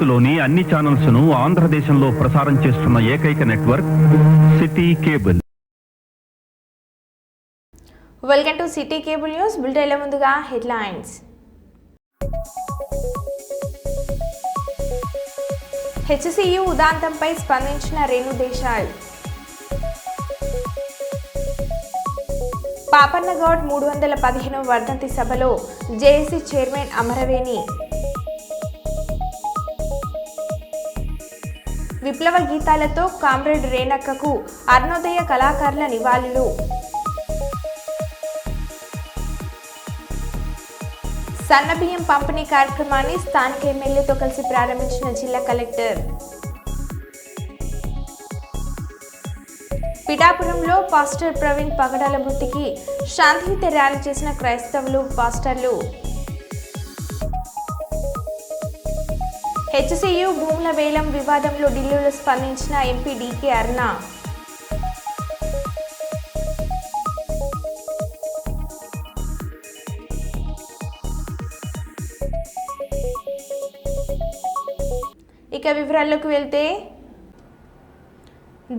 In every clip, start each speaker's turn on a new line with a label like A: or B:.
A: భారత్లోని అన్ని ఛానల్స్ ను ఆంధ్రదేశంలో ప్రసారం చేస్తున్న ఏకైక network City Cable.
B: Welcome to City Cable news బులెటిన్ల ముందుగా హెడ్లైన్స్. హెచ్సియు ఉదాంతంపై స్పందించిన రేణు దేశాయ్. పాపన్నగౌడ్ 315వ వర్ధంతి సభలో జేఏసీ చైర్మన్ అమరవేణి. విప్లవ గీతాలతో కామ్రేడ్ రేణక్కకు అరుణోదయ కళాకారుల నివాళులు. సన్నబియ్యం పంపిణీ కార్యక్రమాన్ని స్థానిక ఎమ్మెల్యేతో కలిసి ప్రారంభించిన జిల్లా కలెక్టర్. పిఠాపురంలో పాస్టర్ ప్రవీణ్ పగడాల మృతికి శాంతియుత ర్యాలీ చేసిన క్రైస్తవులు, పాస్టర్లు. హెచ్సియు భూముల వేలం వివాదంలో ఢిల్లీలో స్పందించిన ఎంపీ డీకే అరుణ. ఇక వివరాల్లోకి వెళ్తే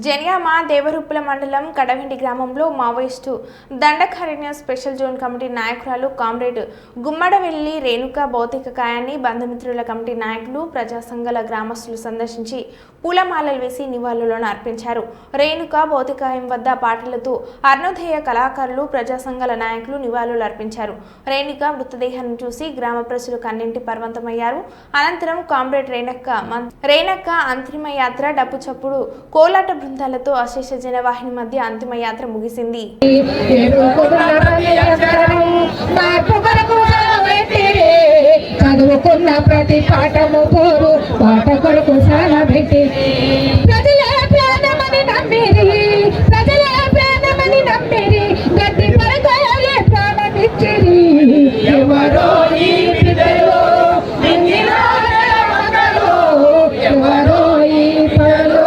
B: జనియామ దేవరుప్పుల మండలం కడవెండి గ్రామంలో Maoist Dandakaranya special zone committee నాయకురాలు కామ్రేడ్ గుమ్మడవెల్లి రేణుక భౌతిక కాయాన్ని బంధుమిత్రుల కమిటీ నాయకులు, ప్రజా సంఘాల గ్రామస్తులు సందర్శించి పూలమాలలు వేసి నివాళులను అర్పించారు. రేణుక భౌతికాయం వద్ద పాటలతో అరుణోదయ కళాకారులు, ప్రజా సంఘాల నాయకులు నివాళులు అర్పించారు. రేణుక మృతదేహాన్ని చూసి గ్రామ ప్రజలు కన్నీటి పర్వంతమయ్యారు. అనంతరం కామ్రేడ్ రేణక్క అంతిమయాత్ర డప్పు చప్పుడు కోలాట బృందాలతో అశేష జనవాహిని మధ్య అంతిమయాత్ర ముగిసింది.
C: చదువుకున్న ప్రతి పాఠము పోరు పాట కొరకు సానబెట్టి ప్రజల ప్రాణమని నమ్మిరి, ప్రజల ప్రాణమని నమ్మిరి, గట్టి పరకాలే ప్రాణమిచ్చిరి. ఎవరో ఈ బిడ్డలు ఎవరో ఈ పలు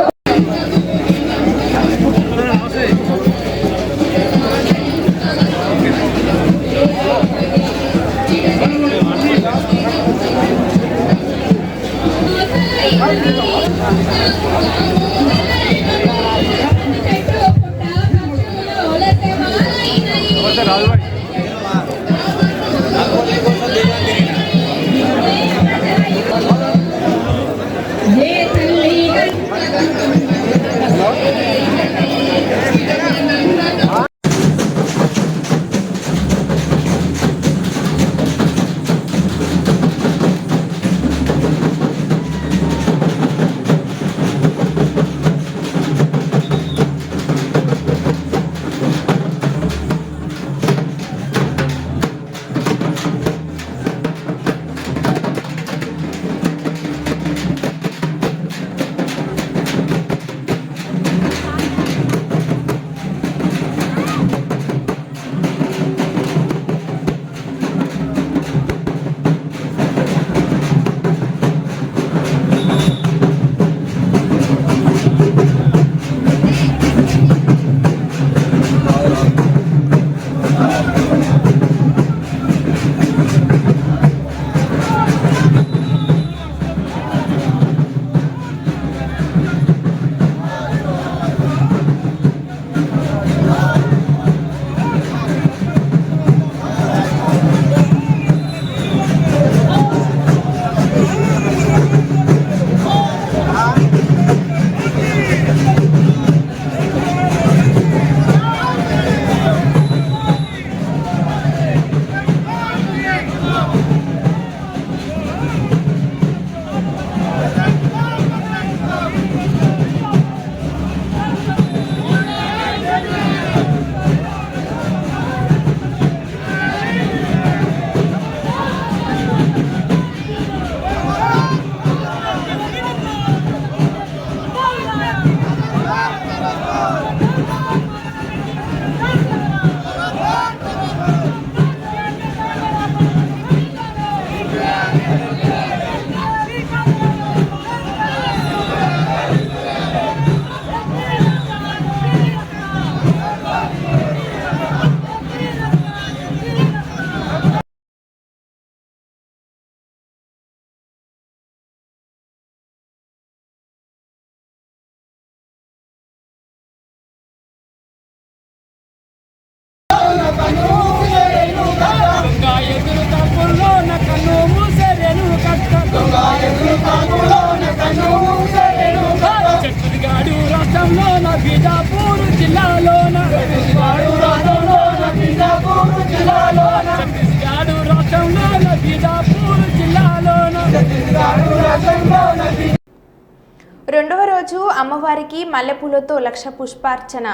B: రోజు అమ్మవారికి మల్లెపూలతో లక్ష పుష్పార్చన.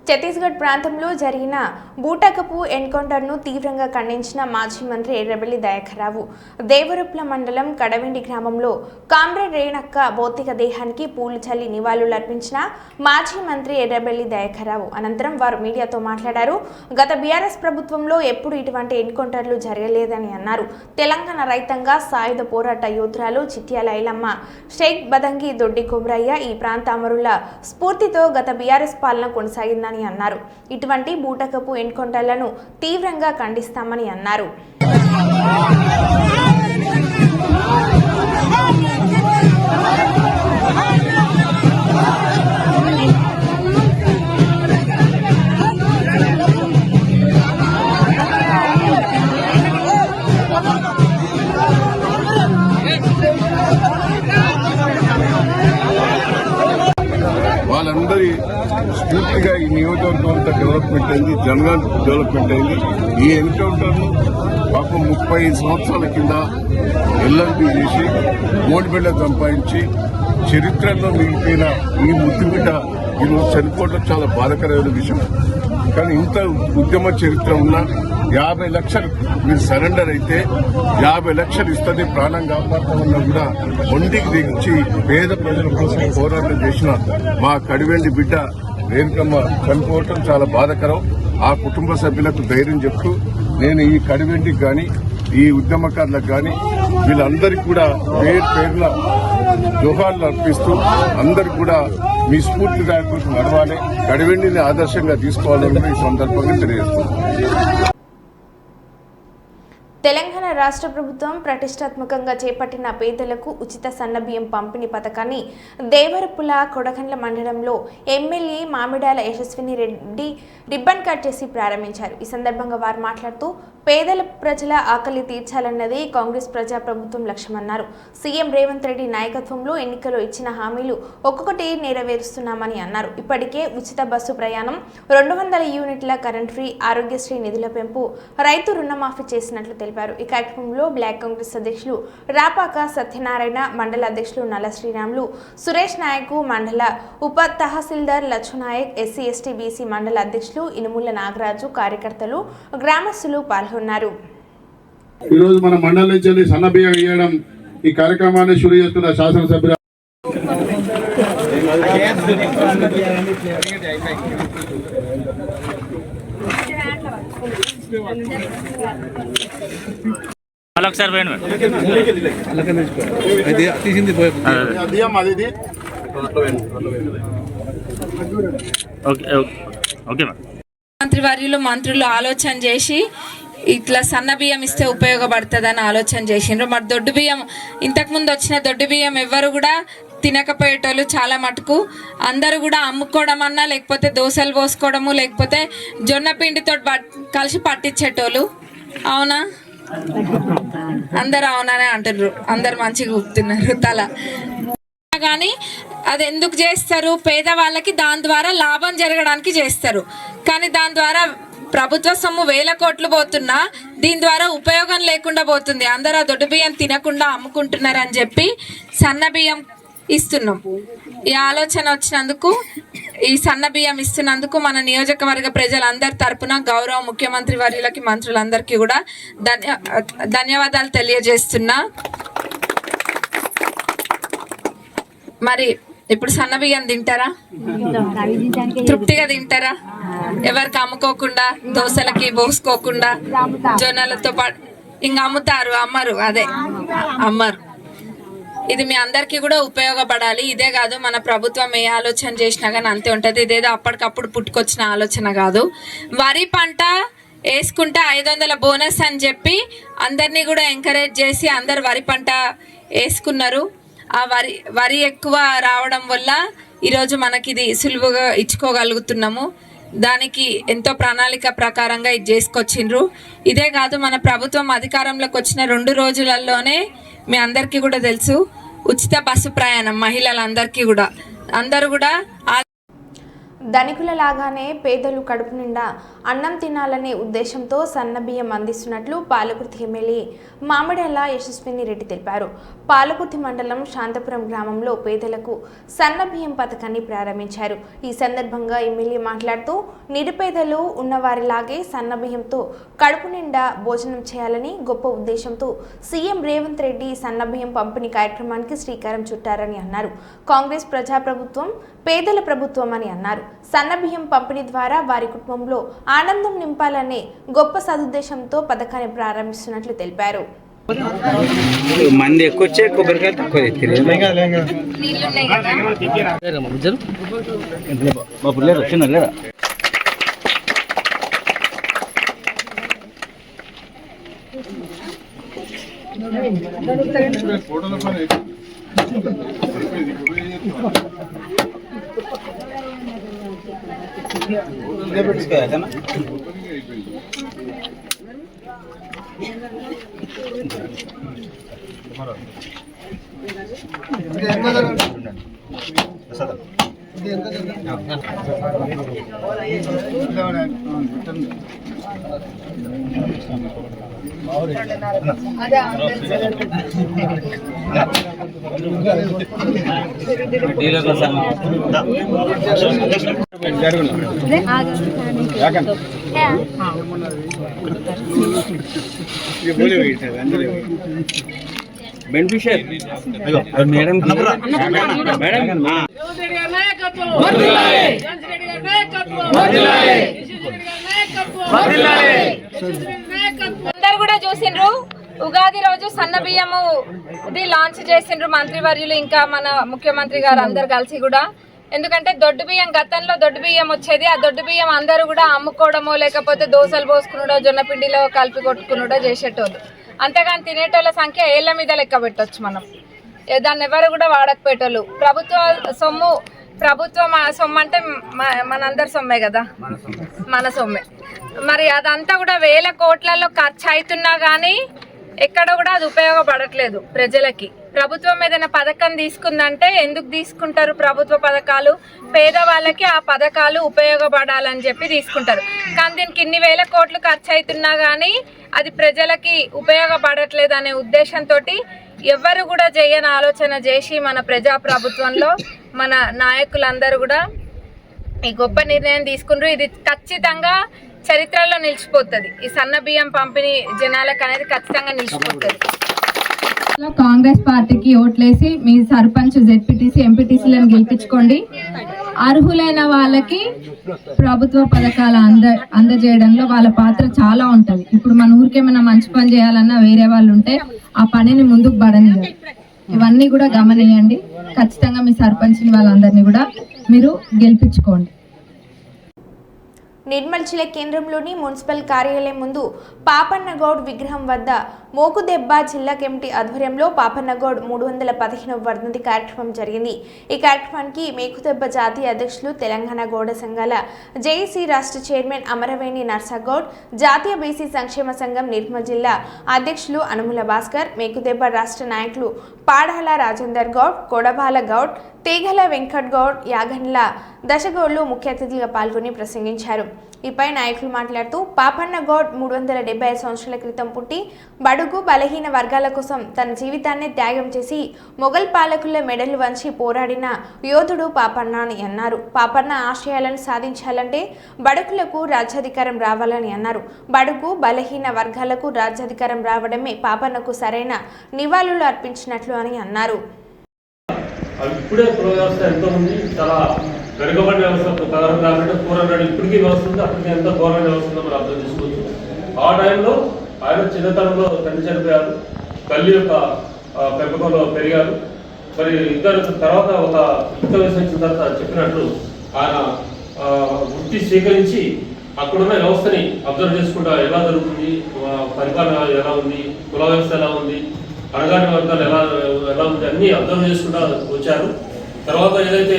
B: ఛత్తీస్గఢ్ ప్రాంతంలో జరిగిన బూటకపు ఎన్కౌంటర్ను తీవ్రంగా ఖండించిన మాజీ మంత్రి ఎర్రబెల్లి దయాకర్ రావు దేవరుప్ల మండలం కడవెండి గ్రామంలో కామ్రేడ్ రేణక్క భౌతిక దేహానికి పూలు చల్లి నివాళులర్పించిన మాజీ మంత్రి ఎర్రబెల్లి దయాకర్ రావు అనంతరం వారు మీడియాతో మాట్లాడారు. గత బీఆర్ఎస్ ప్రభుత్వంలో ఎప్పుడు ఇటువంటి ఎన్కౌంటర్లు జరగలేదని అన్నారు. తెలంగాణ రైతంగా సాయుధ పోరాట యోధురాలు చిట్యాల ఐలమ్మ, షేక్ బదంగి దొడ్డి కొమరయ్య ఈ ప్రాంత అమరుల స్ఫూర్తితో గత బీఆర్ఎస్ పాలన కొనసాగిందని అన్నారు. ఇటువంటి బూటకపు ఎన్కౌంటర్లను తీవ్రంగా ఖండిస్తామని అన్నారు.
D: వాళ్ళందరి స్ఫూర్తిగా ఈ నియోజకవర్గం అంతా డెవలప్మెంట్ అయింది, జనగాం డెవలప్మెంట్ అయింది. ఈ ఎన్కౌంటర్ను పాపం 35 సంవత్సరాల కింద ఎల్ఎల్బి చేసి మోడిబిడ్డ సంపాదించి చరిత్రలో మిగిలిపోయిన ఈ ముద్దుబిడ్డ ఈరోజు చనిపోవడం చాలా బాధాకరమైన విషయం. కానీ ఇంత ఉద్యమ చరిత్ర ఉన్నా 50 లక్షలు మీరు సరెండర్ అయితే 50 లక్షలు ఇస్తుంది ప్రాణం కాపాడతామన్నా కూడా ఒంటికి దించి పేద ప్రజల కోసం పోరాటం చేసిన మా కడివెండి బిడ్డ రేణుకమ్మ చనిపోవటం చాలా బాధాకరం. ఆ కుటుంబ సభ్యులకు ధైర్యం చెప్తూ నేను ఈ కడివెండికి కానీ ఈ ఉద్యమకారులకు కానీ వీళ్ళందరికీ కూడా పేర్ల జోహార్లు అర్పిస్తూ అందరికి కూడా మీ స్ఫూర్తిదాయకులకు నడవాలి, కడివెండిని ఆదర్శంగా తీసుకోవాలని ఈ సందర్భంగా తెలియజేస్తున్నాను.
B: తెలంగాణ రాష్ట్ర ప్రభుత్వం ప్రతిష్టాత్మకంగా చేపట్టిన పేదలకు ఉచిత సన్నబియ్యం పంపిణీ పథకాన్ని దేవరపుల కొడగండ్ల మండలంలో ఎమ్మెల్యే మామిడాల యశస్విని రెడ్డి రిబ్బన్ కట్ చేసి ప్రారంభించారు. ఈ సందర్భంగా వారు మాట్లాడుతూ పేదల ప్రజల ఆకలి తీర్చాలన్నది కాంగ్రెస్ ప్రజాప్రభుత్వం లక్ష్యమన్నారు. సీఎం రేవంత్ రెడ్డి నాయకత్వంలో ఎన్నికల్లో ఇచ్చిన హామీలు ఒక్కొక్కటి నెరవేరుస్తున్నామని అన్నారు. ఇప్పటికే ఉచిత బస్సు ప్రయాణం, 200 యూనిట్ల కరెంట్ ఫ్రీ, ఆరోగ్యశ్రీ నిధుల పెంపు, రైతు రుణమాఫీ చేసినట్లు తెలిపారు. ఈ కార్యక్రమంలో బ్లాక్ కాంగ్రెస్ అధ్యక్షులు రాపాక సత్యనారాయణ, మండల అధ్యక్షులు నల్ల శ్రీరాములు, సురేష్ నాయక్, మండల ఉప తహసీల్దార్ లచ్చునాయక్, ఎస్సీ ఎస్టీ బీసీ మండల అధ్యక్షులు ఇనుముల నాగరాజు, కార్యకర్తలు, గ్రామస్తులు పాల్గొన్నారు.
E: ఈరోజు మన మండలం నుంచి సన్నబియ్యం ఇవ్వడం ఈ కార్యక్రమాన్ని షురూ చేస్తున్న శాసనసభ్యులు
F: మంత్రులు ఆలోచన చేసి ఇట్లా సన్న బియ్యం ఇస్తే ఉపయోగపడుతుందని ఆలోచన చేసిండ్రు. మరి దొడ్డు బియ్యం ఇంతకుముందు వచ్చిన దొడ్డు బియ్యం ఎవ్వరు కూడా తినకపోయేటోళ్ళు చాలా మటుకు. అందరూ కూడా అమ్ముకోవడం అన్నా, లేకపోతే దోశలు పోసుకోవడము, లేకపోతే జొన్న పిండితో కలిసి పట్టించేటోళ్ళు. అవునా? అందరు అవుననే అంటున్నారు, అందరు మంచిగా ఊపుతున్నారు తల. కానీ అది ఎందుకు చేస్తారు? పేదవాళ్ళకి దాని ద్వారా లాభం జరగడానికి చేస్తారు. కానీ దాని ద్వారా ప్రభుత్వ సొమ్ము 1000 కోట్లు పోతున్నా దీని ద్వారా ఉపయోగం లేకుండా పోతుంది, అందరూ ఆ దొడ్డు బియ్యం తినకుండా అమ్ముకుంటున్నారు అని చెప్పి సన్న బియ్యం ఇస్తున్నాం. ఈ ఆలోచన వచ్చినందుకు, ఈ సన్న బియ్యం ఇస్తున్నందుకు మన నియోజకవర్గ ప్రజలందరి తరపున గౌరవ ముఖ్యమంత్రి వర్యులకి, మంత్రులందరికీ కూడా ధన్యవాదాలు తెలియజేస్తున్నా. మరి ఇప్పుడు సన్న బియ్యం తింటారా? తృప్తిగా తింటారా? ఎవరికి అమ్ముకోకుండా, దోశలకి పోసుకోకుండా, జొన్నలతో పాటు ఇంకా అమ్ముతారు, అమ్మరు, అదే అమ్మరు. ఇది మీ అందరికీ కూడా ఉపయోగపడాలి. ఇదే కాదు, మన ప్రభుత్వం ఏ ఆలోచన చేసినా కానీ అంతే ఉంటుంది. ఇదేదో అప్పటికప్పుడు పుట్టుకొచ్చిన ఆలోచన కాదు. వరి పంట వేసుకుంటే 500 బోనస్ అని చెప్పి అందరినీ కూడా ఎంకరేజ్ చేసి అందరు వరి పంట వేసుకున్నారు. ఆ వరి ఎక్కువ రావడం వల్ల ఈరోజు మనకి ఇది సులువుగా ఇచ్చుకోగలుగుతున్నాము. దానికి ఎంతో ప్రణాళిక ప్రకారంగా ఇది చేసుకొచ్చిండ్రు. ఇదే కాదు, మన ప్రభుత్వం అధికారంలోకి వచ్చిన 2 రోజులలోనే మీ అందరికీ కూడా తెలుసు, ఉచిత బస్సు ప్రయాణం మహిళలందరికీ కూడా, అందరూ కూడా
B: ధనికుల లాగానే పేదలు కడుపు నిండా అన్నం తినాలనే ఉద్దేశంతో సన్న బియ్యం అందిస్తున్నట్లు పాలకుర్తి ఎమ్మెల్యే మామిడెల్ల యశస్విని రెడ్డి తెలిపారు. పాలకుర్తి మండలం శాంతపురం గ్రామంలో పేదలకు సన్న బియ్యం పథకాన్ని ప్రారంభించారు. ఈ సందర్భంగా ఎమ్మెల్యే మాట్లాడుతూ నిరుపేదలు ఉన్నవారిలాగే సన్న బియ్యంతో కడుపు నిండా భోజనం చేయాలని గొప్ప ఉద్దేశంతో సీఎం రేవంత్ రెడ్డి సన్న బియ్యం పంపిణీ కార్యక్రమానికి శ్రీకారం చుట్టారని అన్నారు. కాంగ్రెస్ ప్రజాప్రభుత్వం పేదల ప్రభుత్వం అని అన్నారు. సన్న బియ్యం పంపిణీ ద్వారా వారి కుటుంబంలో ఆనందం నింపాలనే గొప్ప సదుద్దేశంతో పథకాన్ని ప్రారంభిస్తున్నట్లు తెలిపారు.
G: మంది ఎక్కువ వచ్చే కొబ్బరికాయ తక్కువ వచ్చిన బెనిఫిషియర్ మేడం
F: అందరు కూడా చూసిండ్రు. ఉగాది రోజు సన్న బియ్యము ఇది లాంచ్ చేసిండ్రు మంత్రివర్యులు, ఇంకా మన ముఖ్యమంత్రి గారు అందరు కలిసి కూడా. ఎందుకంటే దొడ్డు బియ్యం, గతంలో దొడ్డు బియ్యం వచ్చేది, ఆ దొడ్డు బియ్యం అందరూ కూడా అమ్ముకోవడమో లేకపోతే దోశలు పోసుకున్నాడో జొన్న పిండిలో కలిపి కొట్టుకున్నాడో చేసేటోళ్ళు. అంతేగాని తినేటోళ్ళ సంఖ్య ఏళ్ల మీద లెక్క పెట్టవచ్చు మనం. దాన్ని ఎవరు కూడా వాడకపోయేటోళ్ళు. ప్రభుత్వ సొమ్ము అంటే మనందరి సొమ్మే కదా, మన సొమ్మే. మరి అదంతా కూడా 1000 కోట్లలో ఖర్చు అవుతున్నా కానీ ఎక్కడ కూడా అది ఉపయోగపడట్లేదు ప్రజలకి. ప్రభుత్వం ఏదైనా పథకం తీసుకుందంటే ఎందుకు తీసుకుంటారు? ప్రభుత్వ పథకాలు పేదవాళ్ళకి ఆ పథకాలు ఉపయోగపడాలని చెప్పి తీసుకుంటారు. కానీ దీనికి ఇన్ని 1000 కోట్లు ఖర్చు అవుతున్నా కానీ అది ప్రజలకి ఉపయోగపడట్లేదు అనే ఉద్దేశంతో ఎవరు కూడా చేయని ఆలోచన చేసి మన ప్రజాప్రభుత్వంలో మన నాయకులందరూ కూడా ఈ గొప్ప నిర్ణయం తీసుకున్నారు. ఇది ఖచ్చితంగా చరిత్రలో నిలిచిపోతుంది. ఈ సన్న బియ్యం పంపిణీ జనాలకు అనేది ఖచ్చితంగా నిలిచిపోతుంది.
C: కాంగ్రెస్ పార్టీకి ఓట్లేసి మీ సర్పంచ్, జెడ్పీటీసీ, ఎంపీటీసీలను గెలిపించుకోండి. అర్హులైన వాళ్ళకి ప్రభుత్వ పథకాలు అందజేయడంలో వాళ్ళ పాత్ర చాలా ఉంటుంది. ఇప్పుడు మన ఊరికేమైనా మంచి పని చేయాలన్నా వేరే వాళ్ళు ఉంటే ఆ పనిని ముందుకు పడనివ్వండి. ఇవన్నీ కూడా గమనియండి. ఖచ్చితంగా మీ సర్పంచ్ని వాళ్ళందరినీ కూడా మీరు గెలిపించుకోండి.
B: నిర్మల్ జిల్లా కేంద్రంలోని మున్సిపల్ కార్యాలయం ముందు పాపన్నగౌడ్ విగ్రహం వద్ద మోకుదెబ్బ జిల్లా కమిటీ ఆధ్వర్యంలో పాపన్నగౌడ్ 315వ వర్ధంతి కార్యక్రమం జరిగింది. ఈ కార్యక్రమానికి మేకుదెబ్బ జాతీయ అధ్యక్షులు, తెలంగాణ గౌడ సంఘాల జేఏసీ రాష్ట్ర చైర్మన్ అమరవేణి నర్సాగౌడ్, జాతీయ బీసీ సంక్షేమ సంఘం నిర్మల్ జిల్లా అధ్యక్షులు అనుముల భాస్కర్, మేకుదెబ్బ రాష్ట్ర నాయకులు పాడాల రాజేందర్ గౌడ్, కొడబాల గౌడ్, తీగల వెంకట్ గౌడ్, యాగండ్ల దశగౌడ్లు ముఖ్య అతిథులుగా పాల్గొని ప్రసంగించారు. ఈపై నాయకులు మాట్లాడుతూ పాపన్న గౌడ్ 375 సంవత్సరాల క్రితం పుట్టి బడుగు బలహీన వర్గాల కోసం తన జీవితాన్ని త్యాగం చేసి మొఘల్ పాలకుల మెడలు వంచి పోరాడిన యోధుడు పాపన్న అని అన్నారు. పాపన్న ఆశయాలను సాధించాలంటే బడుగులకు రాజ్యాధికారం రావాలని అన్నారు. బడుగు బలహీన వర్గాలకు రాజ్యాధికారం రావడమే పాపన్నకు సరైన నివాళులు అర్పించినట్లు అని అన్నారు.
H: ఇప్పుడే కుల వ్యవస్థ ఎంతో ఉంది, చాలా వెనుకబడిన వ్యవస్థ 400 ఇప్పటికీ వ్యవస్థ ఉంది. అప్పటికి ఎంత ఘోరమైన వ్యవస్థ ఉందో మనం అర్థం చేసుకోవచ్చు. ఆ టైంలో ఆయన చిన్నతనంలో తండ్రి చనిపోయారు, తల్లి యొక్క పెంపకంలో పెరిగారు. మరి ఇద్దరు తర్వాత ఒక యుక్త వయసు వచ్చిన తర్వాత చెప్పినట్లు ఆయన వృత్తి స్వీకరించి అక్కడున్న వ్యవస్థని అబ్జర్వ్ చేసుకుంటా ఎలా జరుగుతుంది, పరిపాలన ఎలా ఉంది, కుల వ్యవస్థ ఎలా ఉంది, అణగారిన వర్గాలు ఎలా ఉంది అన్నీ అబ్జర్వ్ చేసుకుంటూ వచ్చారు. తర్వాత ఏదైతే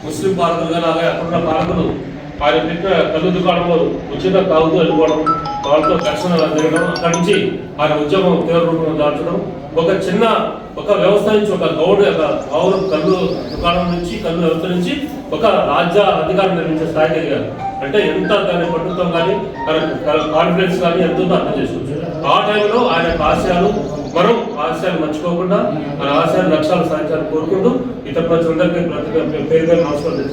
H: ముస్లిం పాలకులు కానీ అలాగే అక్కడున్న పాలకులు ఆయన పెట్టిన కళ్ళు దుకాణంలో ఉచిత తాగుతూ వెళ్ళిపోవడం, వాళ్ళతో ఘర్షణ జరగడం, అక్కడి నుంచి ఆయన ఉద్యమం తీవ్ర రూపంలో దాల్చడం, ఒక వ్యవస్థ నుంచి ఒక గౌడ్ కళ్ళు దుకాణం నుంచి కళ్ళు వ్యవస్థ నుంచి ఒక రాజ్య అధికారం నిర్మించే స్థాయికి ఎదిగారు. అంటే ఎంత దాని పట్టుదల కానీ కాన్ఫిడెన్స్ కానీ ఎంతో అర్థం చేసుకోవచ్చు. ఆ టైంలో ఆయన ఆశయాలు మనం ఆశయాలు మర్చిపోకుండా మన ఆశయాలు లక్ష్యాలు సాధించాలని కోరుకుంటూ ఇతర ప్రజలందరికీ పేరు పేరు నమస్కారం.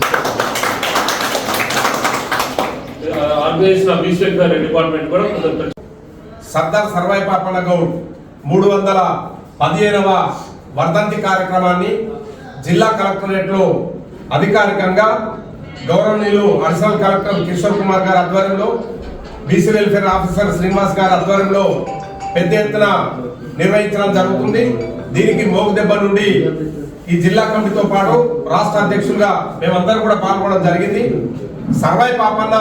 H: ఆర్గనైజేషన్ బీసీ డిపార్ట్మెంట్ కూడా
I: సర్దార్ సర్వాయి పాపన్న గౌడ్ 315వ వర్ధంతి కార్యక్రమాన్ని జిల్లా కలెక్టరేట్లో అధికారికంగా గౌరవనీయులు అడిషనల్ కలెక్టర్ కిషోర్ కుమార్ గారి ఆధ్వర్యంలో, బీసీ వెల్ఫేర్ ఆఫీసర్ శ్రీనివాస్ గారి ఆధ్వర్యంలో పెద్ద ఎత్తున నిర్వహించడం జరుగుతుంది. దీనికి మోగుదెబ్బ నుండి ఈ జిల్లా కమిటీతో పాటు రాష్ట్ర అధ్యక్షులుగా మేమందరం కూడా పాల్గొనడం జరిగింది. సర్వాయి పాపన్న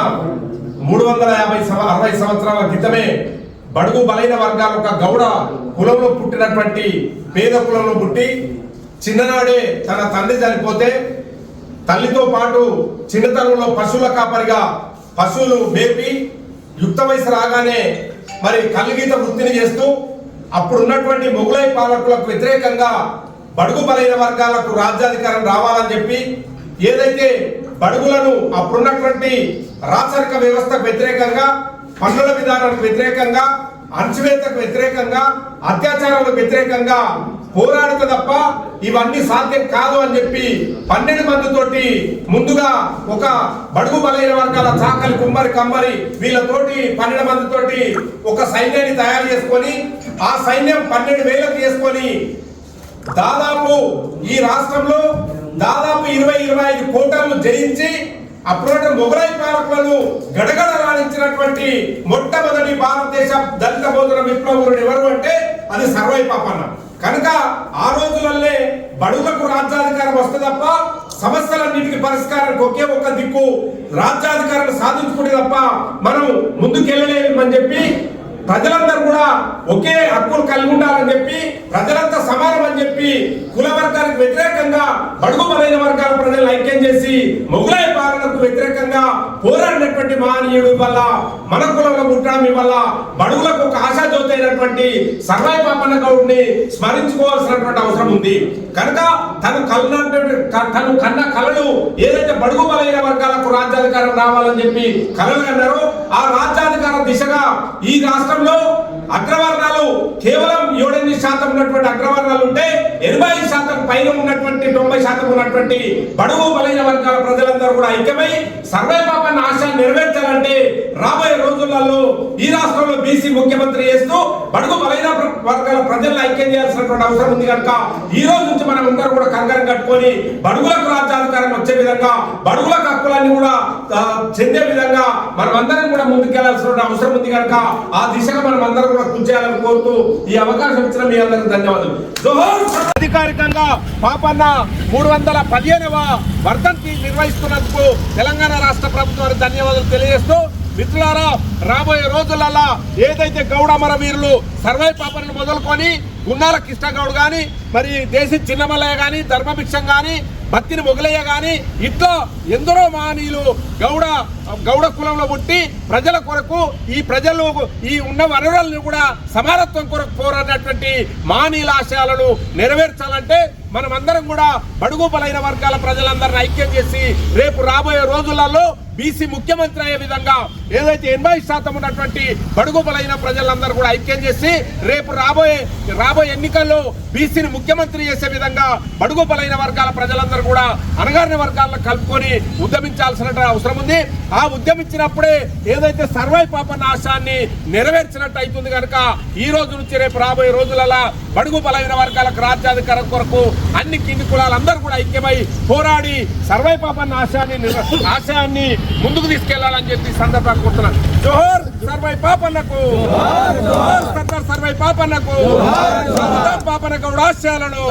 I: 360 సంవత్సరాల క్రితమే బడుగు బలైన వర్గాల ఒక గౌడ కులంలో పుట్టినటువంటి పేద కులంలో పుట్టి చిన్ననాడే తన తండ్రి చనిపోతే తల్లితో పాటు చిన్నతనంలో పశువుల కాపరిగా పశువులు మేపి యుక్త వయసు రాగానే మరి కల్లుగీత వృత్తిని చేస్తూ అప్పుడున్నటువంటి మొఘలై పాలకులకు వ్యతిరేకంగా బడుగు బలైన వర్గాలకు రాజ్యాధికారం రావాలని చెప్పి ఏదైతే బడుగులను అప్పుడున్నటువంటి రాచరిక వ్యవస్థకు వ్యతిరేకంగా, పన్నుల విధానానికి వ్యతిరేకంగా, అణచివేతకు వ్యతిరేకంగా, అత్యాచారాలకు వ్యతిరేకంగా పోరాడుత తప్ప ఇవన్నీ సాధ్యం కాదు అని చెప్పి 12 మందితోటి ముందుగా ఒక బడుగు బలైన వర్గాల చాకలి కుమ్మరి కమ్మరి వీళ్ళతోటి 12 మందితోటి ఒక సైన్యాన్ని తయారు చేసుకొని ఆ సైన్యం 12,000 చేసుకొని దాదాపు ఈ రాష్ట్రంలో దాదాపు 20-25 కోటలను జయించి అప్పుడు మొఘలై పాలకులను గడగడ రాణించినటువంటి మొట్టమొదటి భారతదేశ దళిత బోధన విప్లవకుడు ఎవరు అంటే అది సర్వాయి పాపన్న. కనుక ఆ రోజులల్లే బడుగులకు రాజ్యాధికారం వస్తే తప్ప సమస్యలన్నింటికి పరిష్కారానికి ఒకే ఒక దిక్కు రాజ్యాధికారాన్ని సాధించుకుంటే తప్ప మనం ముందుకెళ్ళలేమని చెప్పి ప్రజలందరూ కూడా ఒకే హక్కులు కలిగి ఉండాలని చెప్పి ప్రజలంతా సమానం అని చెప్పి కుల వర్గానికి వ్యతిరేకంగా బడుగు బలైన వర్గాల ప్రజలను ఐక్యం చేసి మొఘలై పాలనకు వ్యతిరేకంగా పోరాడినటువంటి మహనీయుడు వల్ల మన కులంలో పుట్టడం వల్ల బడుగులకు ఒక ఆశాజ్యోతి అయినటువంటి సర్వాయి పాపన్న గౌడ్ని స్మరించుకోవాల్సినటువంటి అవసరం ఉంది. కనుక తను కన్న కళలు ఏదైతే బడుగు బలైన వర్గాలకు రాజ్యాధికారం రావాలని చెప్పి కళలు అన్నారో ఆ రాజ్యాధికార దిశగా ఈ రాష్ట్రంలో అగ్రవర్ణాలు కేవలం 7-8% ఉన్నటువంటి అగ్రవర్ణాలు ఉంటే 85% పైన ఉన్నటువంటి 90% ఉన్నటువంటి బడుగు బలైన వర్గాల ప్రజలందరూ కూడా ఐక్యమై సర్వాయి పాపన్న ఆశయాన్ని నెరవేర్చాలంటే రాబోయే రోజులలో ఈ రాష్ట్రంలో బీసీ ముఖ్యమంత్రి చేస్తూ బడుగు బలైన వర్గాల ప్రజలను ఐక్యం చేయాల్సినటువంటి అవసరం ఉంది. కనుక ఈ రోజు నుంచి మనం అందరూ కూడా కంగారం కట్టుకొని బడుగులకు రాజ్యాధికారం వచ్చే విధంగా బడుగులకు హక్కులన్నీ కూడా చెందే విధంగా మనం అందరం కూడా ముందుకెళ్లాల్సిన అవసరం ఉంది. కనుక ఆ దిశగా మనం అందరం కూడా కృషి చేయాలని కోరుతూ ఈ అవకాశం ఇచ్చిన మీ అందరికీ ధన్యవాదాలు. అధికారికంగా పాపన్న 315వ వర్ధంతి నిర్వహిస్తున్నందుకు తెలంగాణ రాష్ట్ర ప్రభుత్వానికి ధన్యవాదాలు తెలియజేస్తూ, మిత్రులారా రాబోయే రోజులలో ఏదైతే గౌడ అమర వీరులు సర్వాయి పాపన్నను మొదలుకొని గున్నాల కృష్ణగౌడ్ కానీ, మరి దేశీ చిన్నమల్లయ్య కానీ, ధర్మభిక్షం కానీ, బత్తిని మొగలయ్య కానీ ఇట్లా ఎందరో మహనీయులు గౌడ కులంలో పుట్టి ప్రజల కొరకు ఈ ఉన్న వనరులను కూడా సమానత్వం కొరకు పోరాడినటువంటి మహనీయుల ఆశయాలను నెరవేర్చాలంటే మనమందరం కూడా బడుగు బలైన వర్గాల ప్రజలందరిని ఐక్యం చేసి రేపు రాబోయే రోజులలో బీసీ ముఖ్యమంత్రి అయ్యే విధంగా ఏదైతే 80% ఉన్నటువంటి బడుగు బలైన ప్రజలందరూ కూడా ఐక్యం చేసి రేపు రాబోయే ఎన్నికల్లో బీసీని ముఖ్యమంత్రి చేసే విధంగా బడుగు బలైన వర్గాల ప్రజలందరూ కూడా అణగారిన వర్గాలను కలుపుకొని ఉద్యమించాల్సిన అవసరం ఉంది. ఆ ఉద్యమించినప్పుడే ఏదైతే సర్వై పాపన్న ఆశయాన్ని నెరవేర్చినట్టు అవుతుంది కనుక ఈ రోజు నుంచి రేపు రాబోయే రోజులలో బడుగు బలైన వర్గాలకు రాజ్యాధికారం కొరకు అన్ని కింది కులాలందరూ కూడా ఐక్యమై పోరాడి సర్వై పాపన్న ఆశయాన్ని ముందుకు తీసుకెళ్లాలని చెప్పి సందర్భంగా కోరుతున్నాను. జోహర్ సర్వై పాపన్నకు, సర్దార్ సర్వై పాపన్నకు, పాపన్న గౌడ ఆశయాలను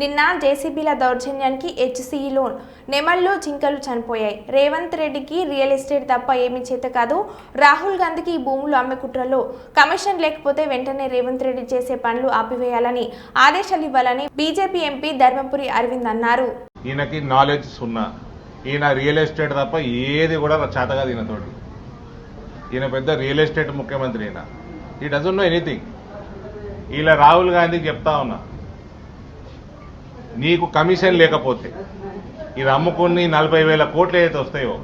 B: నిన్న జేసీబీల దౌర్జన్యానికి హెచ్సీఈలో నెమళ్ళు జింకలు చనిపోయాయి. రేవంత్ రెడ్డికి రియల్ ఎస్టేట్ తప్ప ఏమీ చేత కాదు. రాహుల్ గాంధీకి ఈ భూములు అమ్మే కుట్రలో కమిషన్ లేకపోతే వెంటనే రేవంత్ రెడ్డి చేసే పనులు ఆపివేయాలని ఆదేశాలు ఇవ్వాలని బీజేపీ ఎంపీ ధర్మపురి అరవింద్ అన్నారు.
J: ఈయనకి నాలెడ్జ్ సున్నా. ఈయన రియల్ ఎస్టేట్ తప్ప ఏది కూడా చేతగా ఈయనతోటి. ఈయన పెద్ద రియల్ ఎస్టేట్ ముఖ్యమంత్రి. ఈయన ఈ డజంట్ నో ఎనీథింగ్. ఇలా రాహుల్ గాంధీకి చెప్తా ఉన్నా, నీకు కమిషన్ లేకపోతే ఇది అమ్ముకుని 40,000 కోట్లు ఏదైతే వస్తాయో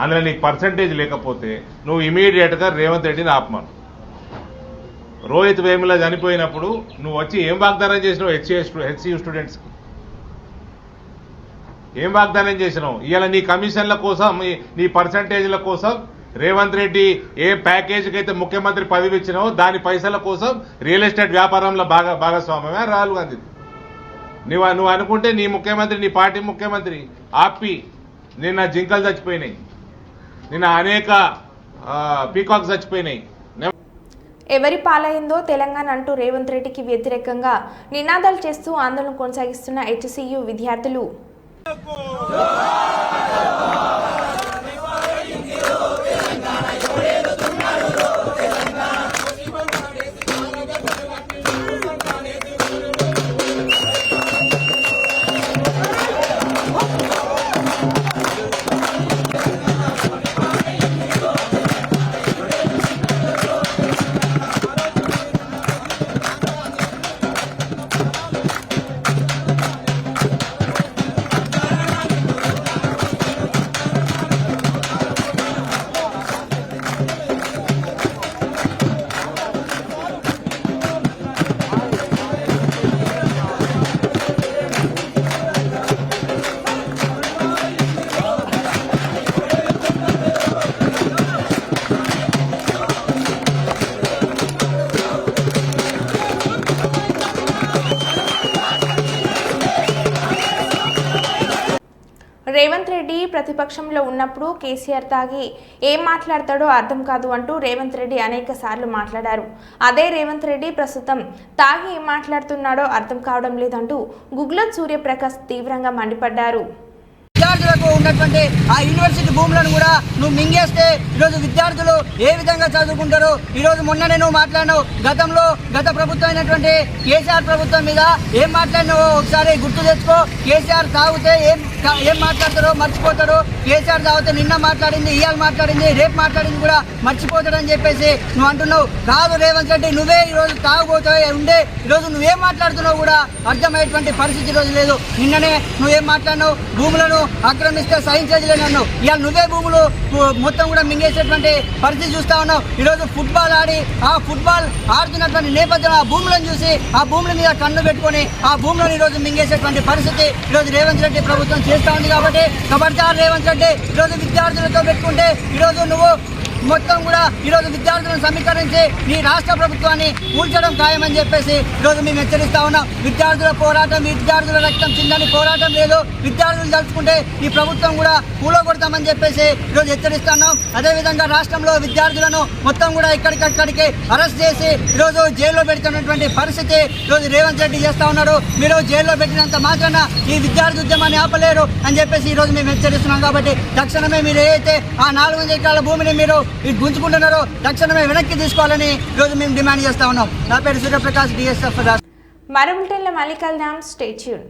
J: అందులో నీకు పర్సంటేజ్ లేకపోతే నువ్వు ఇమీడియట్గా రేవంత్ రెడ్డిని ఆపమను. రోహిత్ వేముల చనిపోయినప్పుడు నువ్వు వచ్చి ఏం వాగ్దానం చేసినావు హెచ్సియు స్టూడెంట్స్కి? ఏం వాగ్దానం చేసినావు? ఇవాళ నీ కమిషన్ల కోసం నీ పర్సంటేజ్ల కోసం రేవంత్ రెడ్డి ఏ ప్యాకేజీకి అయితే ముఖ్యమంత్రి పదవి ఇచ్చినావో దాని పైసల కోసం రియల్ ఎస్టేట్ వ్యాపారంలో భాగస్వామ్యమే రాహుల్ గాంధీ. నువ్వు అనుకుంటే నీ ముఖ్యమంత్రి, నీ పార్టీ ముఖ్యమంత్రి ఆపి నిన్న జింకలు చచ్చిపోయినాయి, నిన్న అనేక పీకాక్స్ చచ్చిపోయినాయి.
B: ఎవరి పాలైందో తెలంగాణ అంటూ రేవంత్ రెడ్డికి వ్యతిరేకంగా నినాదాలు చేస్తూ ఆందోళన కొనసాగిస్తున్న హెచ్సీయు విద్యార్థులు రేవంత్ రెడ్డి ప్రతిపక్షంలో ఉన్నప్పుడు కేసీఆర్ తాగి ఏం మాట్లాడతాడో అర్థం కాదు అంటూ రేవంత్ రెడ్డి అనేక సార్లు మాట్లాడారు. అదే రేవంత్ రెడ్డి ప్రస్తుతం తాగి ఏం మాట్లాడుతున్నాడో అర్థం కావడం లేదంటూ గుగ్లత్ సూర్యప్రకాష్ తీవ్రంగా మండిపడ్డారు.
K: విద్యార్థులకు ఉన్నటువంటి ఆ యూనివర్సిటీ భూములను కూడా నువ్వు మింగేస్తే ఈరోజు విద్యార్థులు ఏ విధంగా చదువుకుంటారు? ఈరోజు మొన్ననే నువ్వు మాట్లాడినావు, గత ప్రభుత్వం అయినటువంటి కేసీఆర్ ప్రభుత్వం మీద ఏం మాట్లాడినావో ఒకసారి గుర్తు తెచ్చుకో. కేసీఆర్ తాగితే ఏం మాట్లాడతారో మర్చిపోతారు. కేసీఆర్ తాగితే నిన్న మాట్లాడింది, ఇవాళ మాట్లాడింది, రేపు మాట్లాడింది కూడా మర్చిపోతాడని చెప్పేసి నువ్వు అంటున్నావు. కాదు రేవంత్ రెడ్డి, నువ్వే ఈరోజు తాగుబోతావు ఉండే ఈరోజు నువ్వేం మాట్లాడుతున్నావు కూడా అర్థమయ్యేటువంటి పరిస్థితి ఈరోజు లేదు. నిన్ననే నువ్వేం మాట్లాడినావు? భూములను ఆక్రమిస్తే సహించేదిలేనన్నావు. ఇవాళ నువ్వే భూములు మొత్తం కూడా మింగేసేటువంటి పరిస్థితి చూస్తా ఉన్నావు. ఈరోజు ఫుట్బాల్ ఆడి ఆ ఫుట్బాల్ ఆడుతున్నటువంటి నేపథ్యంలో ఆ భూములను చూసి ఆ భూముల మీద కన్ను పెట్టుకొని ఆ భూములను ఈరోజు మింగేసేటువంటి పరిస్థితి ఈరోజు రేవంత్ రెడ్డి ప్రభుత్వం చేస్తూ ఉంది. కాబట్టి ఖబర్దార్ రేవంత్ రెడ్డి, ఈరోజు విద్యార్థులతో పెట్టుకుంటే ఈరోజు నువ్వు మొత్తం కూడా ఈరోజు విద్యార్థులను సమీకరించి నీ రాష్ట్ర ప్రభుత్వాన్ని కూల్చడం ఖాయమని చెప్పేసి ఈరోజు మేము హెచ్చరిస్తా ఉన్నాం. విద్యార్థుల పోరాటం, విద్యార్థుల రక్తం చిందని పోరాటం లేదు. విద్యార్థులు తలుచుకుంటే ఈ ప్రభుత్వం కూడా కూలగొడతామని చెప్పేసి ఈరోజు హెచ్చరిస్తున్నాం. అదేవిధంగా రాష్ట్రంలో విద్యార్థులను మొత్తం కూడా ఇక్కడికక్కడికి అరెస్ట్ చేసి ఈరోజు జైల్లో పెడుతున్నటువంటి పరిస్థితి ఈరోజు రేవంత్ రెడ్డి చేస్తా ఉన్నారు. మీరు జైల్లో పెట్టినంత మాత్రాన ఈ విద్యార్థి ఉద్యమాన్ని ఆపలేరు అని చెప్పేసి ఈరోజు మేము హెచ్చరిస్తున్నాం. కాబట్టి తక్షణమే మీరు ఏదైతే ఆ 400 ఎకరాల భూమిని మీరు గుంజుకుంటున్నారో తక్షణమే వెనక్కి తీసుకోవాలని ఈరోజు మేము డిమాండ్ చేస్తా ఉన్నాం. నా పేరు సూర్యప్రకాష్, DSF.
B: మరో బులెటిన్లో మళ్ళీ కలుద్దాం. Stay tune.